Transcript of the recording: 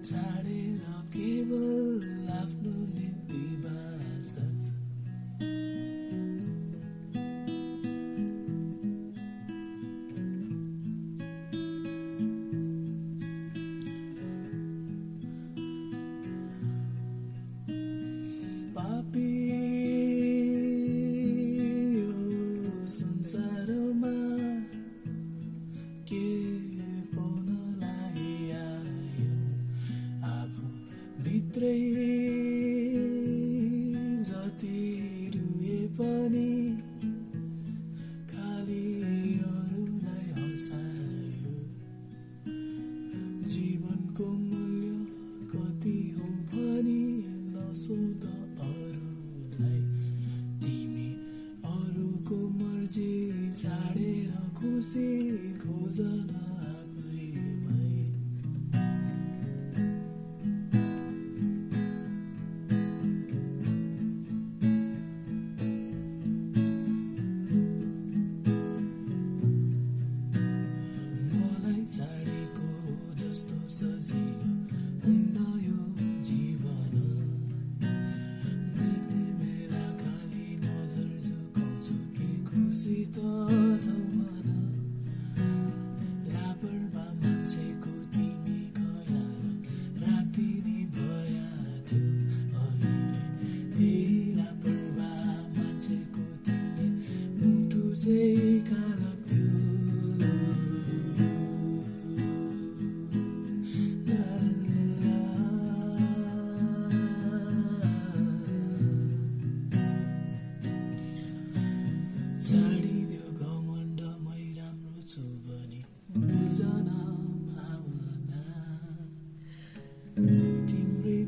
छाडेर केवल आफ्नो निम्ति बाँच्दछ। पापी यो संसारमा के पाउनलाई आयो, आफू भित्रै जति रुए पनि खाली अरूलाई हँसायो। जीवनको मूल्य कति हो भनी नसोध अरूलाई, तिमी अरूको मर्जी छाडेर खुसी खोजन आफैमै। मलाई छाडेको जस्तो सजिलो हुन्न यो जीवन, देख्ने बेला खाली नजर झुकाउँछु कि खुसी त छौ भन। लापरवाह मान्छेको तिमी खयाल राखिदिने भया थियो अहिले, त्यही लापरवाह मान्छेको तिमीले मुटु चाहिँ कालक्थ्यो। छाडिदेऊ घमण्ड मै राम्रो छु भनी बुझन भावना, तिम्रै